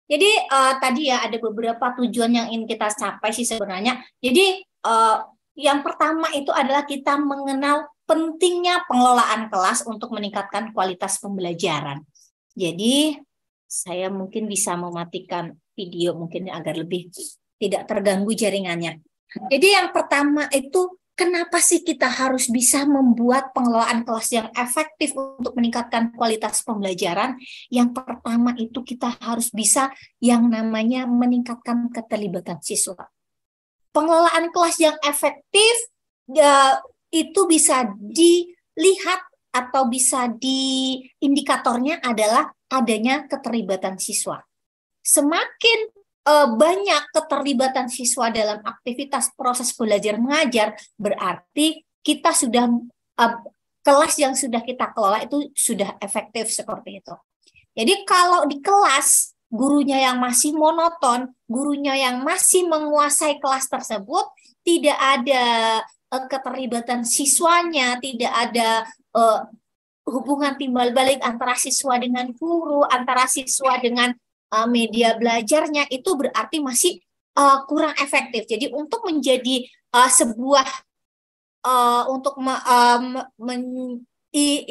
Jadi tadi ya ada beberapa tujuan yang ingin kita capai sih sebenarnya. Jadi yang pertama itu adalah kita mengenal pentingnya pengelolaan kelas untuk meningkatkan kualitas pembelajaran. Jadi saya mungkin bisa mematikan video mungkin agar lebih tidak terganggu jaringannya. Jadi yang pertama itu kenapa sih kita harus bisa membuat pengelolaan kelas yang efektif untuk meningkatkan kualitas pembelajaran? Yang pertama itu kita harus bisa yang namanya meningkatkan keterlibatan siswa. Pengelolaan kelas yang efektif ya, itu bisa dilihat atau bisa di indikatornya adalah adanya keterlibatan siswa. Semakin banyak keterlibatan siswa dalam aktivitas proses belajar mengajar, berarti kita sudah kelas yang sudah kita kelola itu sudah efektif seperti itu. Jadi kalau di kelas gurunya yang masih monoton, gurunya yang masih menguasai kelas tersebut, tidak ada keterlibatan siswanya, tidak ada hubungan timbal balik antara siswa dengan guru, antara siswa dengan media belajarnya, itu berarti masih kurang efektif. Jadi untuk menjadi sebuah untuk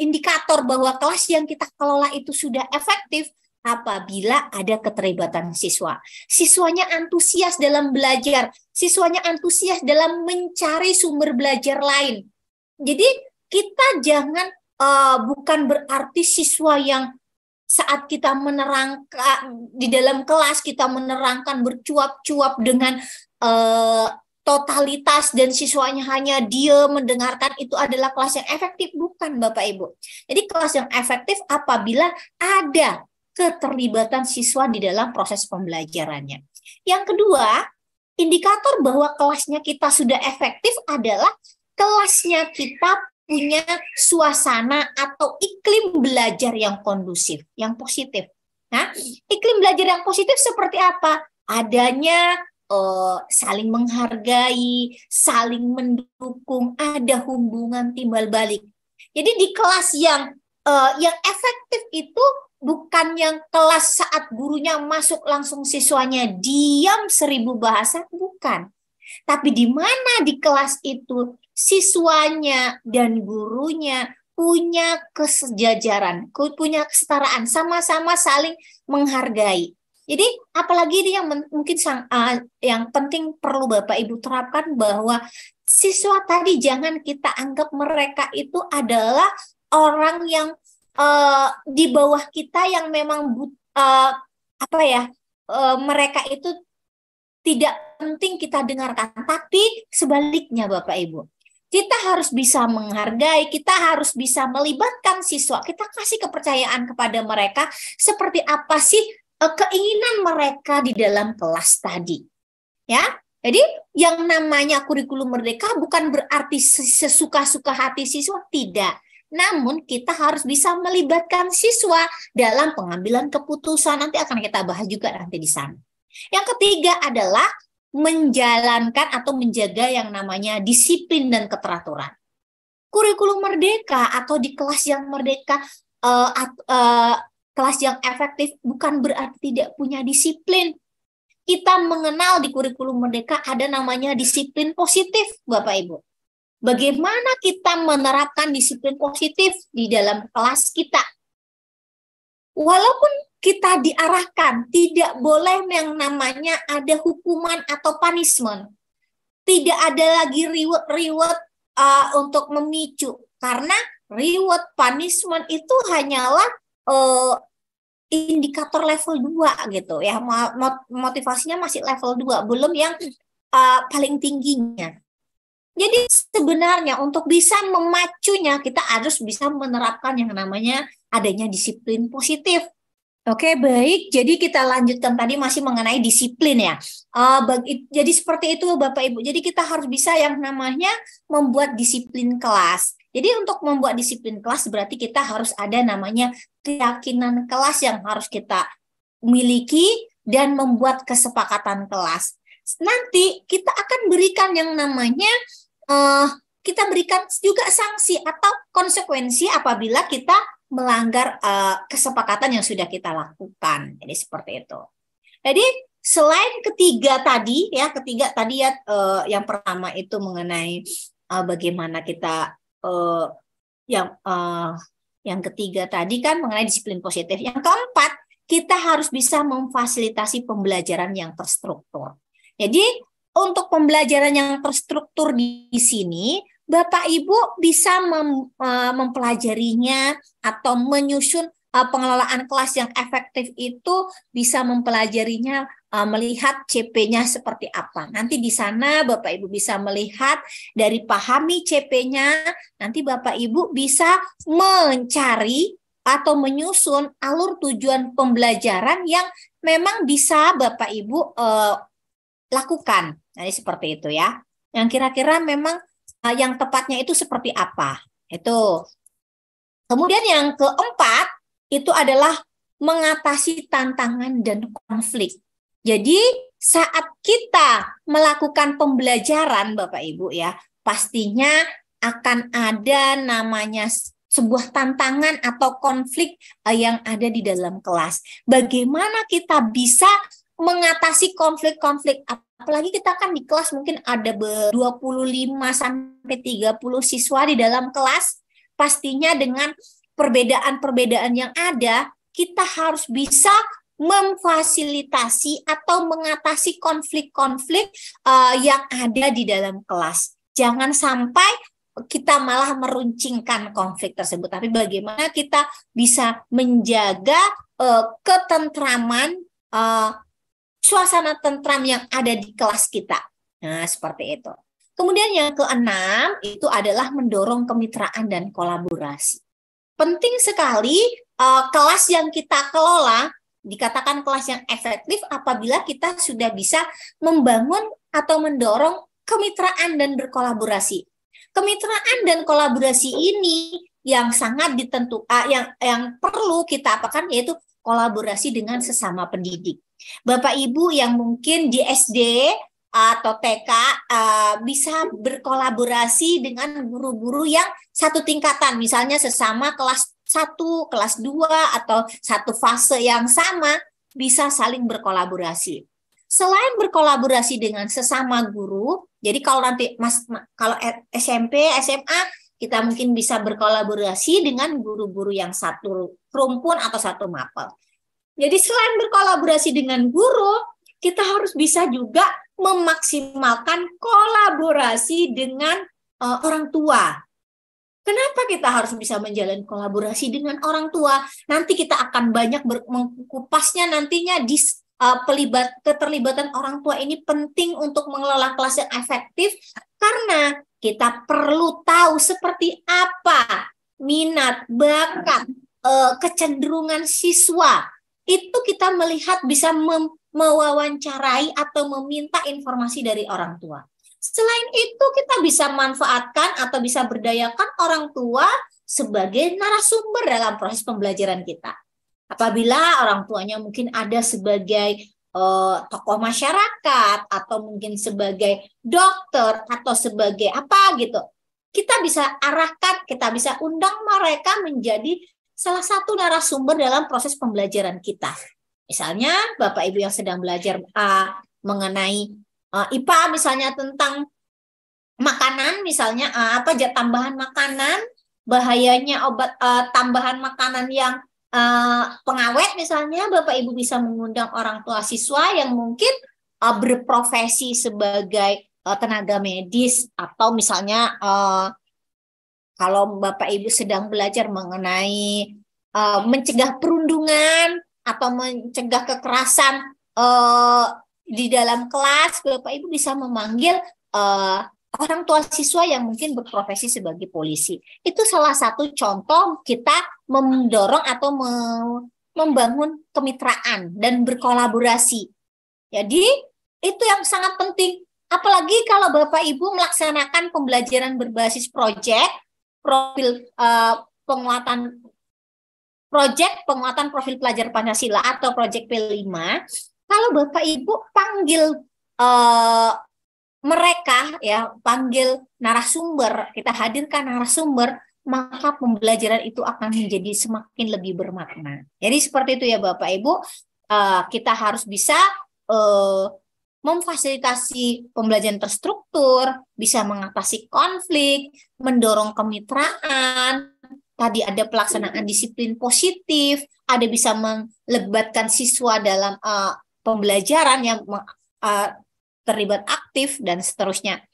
indikator bahwa kelas yang kita kelola itu sudah efektif apabila ada keterlibatan siswa. Siswanya antusias dalam belajar, siswanya antusias dalam mencari sumber belajar lain. Jadi kita jangan bukan berarti siswa yang saat kita menerangkan di dalam kelas kita menerangkan bercuap-cuap dengan totalitas dan siswanya hanya dia mendengarkan, itu adalah kelas yang efektif. Bukan Bapak Ibu. Jadi kelas yang efektif apabila ada keterlibatan siswa di dalam proses pembelajarannya. Yang kedua, indikator bahwa kelasnya kita sudah efektif adalah kelasnya kita punya suasana atau iklim belajar yang kondusif, yang positif. Nah, iklim belajar yang positif seperti apa? Adanya saling menghargai, saling mendukung, ada hubungan timbal balik. Jadi di kelas yang efektif itu bukan yang kelas saat gurunya masuk langsung siswanya diam 1000 bahasa, bukan. Tapi di mana di kelas itu siswanya dan gurunya punya kesejajaran, punya kesetaraan, sama-sama saling menghargai. Jadi apalagi ini yang mungkin yang penting perlu Bapak Ibu terapkan bahwa siswa tadi jangan kita anggap mereka itu adalah orang yang di bawah kita yang memang mereka itu tidak penting kita dengarkan, tapi sebaliknya Bapak Ibu. Kita harus bisa menghargai, kita harus bisa melibatkan siswa, kita kasih kepercayaan kepada mereka seperti apa sih keinginan mereka di dalam kelas tadi. Ya, jadi yang namanya kurikulum merdeka bukan berarti sesuka-suka hati siswa, tidak. Namun kita harus bisa melibatkan siswa dalam pengambilan keputusan. Nanti akan kita bahas juga nanti di sana. Yang ketiga adalah menjalankan atau menjaga yang namanya disiplin dan keteraturan. Kurikulum merdeka atau di kelas yang merdeka, kelas yang efektif bukan berarti tidak punya disiplin. Kita mengenal di kurikulum merdeka ada namanya disiplin positif, Bapak Ibu. Bagaimana kita menerapkan disiplin positif di dalam kelas kita? Walaupun kita diarahkan, tidak boleh yang namanya ada hukuman atau punishment. Tidak ada lagi reward untuk memicu. Karena reward punishment itu hanyalah indikator level 2 gitu ya. Motivasinya masih level 2, belum yang paling tingginya. Jadi sebenarnya untuk bisa memacunya kita harus bisa menerapkan yang namanya adanya disiplin positif. Oke, baik. Jadi kita lanjutkan tadi masih mengenai disiplin ya. Jadi seperti itu Bapak Ibu. Jadi kita harus bisa yang namanya membuat disiplin kelas. Jadi untuk membuat disiplin kelas berarti kita harus ada namanya keyakinan kelas yang harus kita miliki dan membuat kesepakatan kelas. Nanti kita akan berikan yang namanya kita berikan juga sanksi atau konsekuensi apabila kita melanggar kesepakatan yang sudah kita lakukan. Jadi seperti itu. Jadi selain ketiga tadi ya, yang pertama itu mengenai bagaimana kita yang yang ketiga tadi kan mengenai disiplin positif. Yang keempat, kita harus bisa memfasilitasi pembelajaran yang terstruktur. Jadi untuk pembelajaran yang terstruktur di sini, Bapak Ibu bisa mempelajarinya atau menyusun pengelolaan kelas yang efektif itu bisa mempelajarinya melihat CP-nya seperti apa. Nanti di sana Bapak Ibu bisa melihat dari pahami CP-nya, nanti Bapak Ibu bisa mencari atau menyusun alur tujuan pembelajaran yang memang bisa Bapak Ibu lakukan. Jadi seperti itu ya. Yang kira-kira memang yang tepatnya itu seperti apa. Itu. Kemudian yang keempat itu adalah mengatasi tantangan dan konflik. Jadi saat kita melakukan pembelajaran Bapak Ibu ya, pastinya akan ada namanya sebuah tantangan atau konflik yang ada di dalam kelas. Bagaimana kita bisa mengatasi konflik-konflik, apalagi kita kan di kelas mungkin ada 25 sampai 30 siswa di dalam kelas, pastinya dengan perbedaan-perbedaan yang ada, kita harus bisa memfasilitasi atau mengatasi konflik-konflik yang ada di dalam kelas. Jangan sampai kita malah meruncingkan konflik tersebut, tapi bagaimana kita bisa menjaga ketentraman, suasana tentram yang ada di kelas kita. Nah, seperti itu. Kemudian yang keenam itu adalah mendorong kemitraan dan kolaborasi. Penting sekali kelas yang kita kelola, dikatakan kelas yang efektif apabila kita sudah bisa membangun atau mendorong kemitraan dan berkolaborasi. Kemitraan dan kolaborasi ini yang sangat yang perlu kita apakan, yaitu kolaborasi dengan sesama pendidik. Bapak Ibu yang mungkin di SD atau TK bisa berkolaborasi dengan guru-guru yang satu tingkatan, misalnya sesama kelas 1, kelas 2, atau satu fase yang sama, bisa saling berkolaborasi. Selain berkolaborasi dengan sesama guru, jadi kalau nanti kalau SMP, SMA, kita mungkin bisa berkolaborasi dengan guru-guru yang satu rumpun atau satu mapel. Jadi selain berkolaborasi dengan guru, kita harus bisa juga memaksimalkan kolaborasi dengan orang tua. Kenapa kita harus bisa menjalin kolaborasi dengan orang tua? Nanti kita akan banyak mengkupasnya nantinya di keterlibatan orang tua ini penting untuk mengelola kelas yang efektif, karena kita perlu tahu seperti apa minat, bakat, kecenderungan siswa. Itu kita melihat bisa mewawancarai atau meminta informasi dari orang tua. Selain itu, kita bisa manfaatkan atau bisa berdayakan orang tua sebagai narasumber dalam proses pembelajaran kita. Apabila orang tuanya mungkin ada sebagai tokoh masyarakat atau mungkin sebagai dokter atau sebagai apa gitu, kita bisa arahkan, kita bisa undang mereka menjadi salah satu narasumber dalam proses pembelajaran kita. Misalnya Bapak Ibu yang sedang belajar mengenai IPA misalnya tentang makanan, misalnya tambahan makanan, bahayanya obat tambahan makanan yang pengawet misalnya, Bapak Ibu bisa mengundang orang tua siswa yang mungkin berprofesi sebagai tenaga medis, atau misalnya kalau Bapak Ibu sedang belajar mengenai mencegah perundungan atau mencegah kekerasan di dalam kelas, Bapak Ibu bisa memanggil orang tua siswa yang mungkin berprofesi sebagai polisi. Itu salah satu contoh kita mendorong atau membangun kemitraan dan berkolaborasi. Jadi itu yang sangat penting. Apalagi kalau Bapak Ibu melaksanakan pembelajaran berbasis proyek, penguatan profil pelajar Pancasila atau proyek P5, kalau Bapak Ibu panggil mereka ya, panggil narasumber, kita hadirkan narasumber, maka pembelajaran itu akan menjadi semakin lebih bermakna. Jadi seperti itu ya Bapak Ibu. kita harus bisa memfasilitasi pembelajaran terstruktur, bisa mengatasi konflik, mendorong kemitraan, tadi ada pelaksanaan disiplin positif, ada bisa melibatkan siswa dalam pembelajaran yang terlibat aktif, dan seterusnya.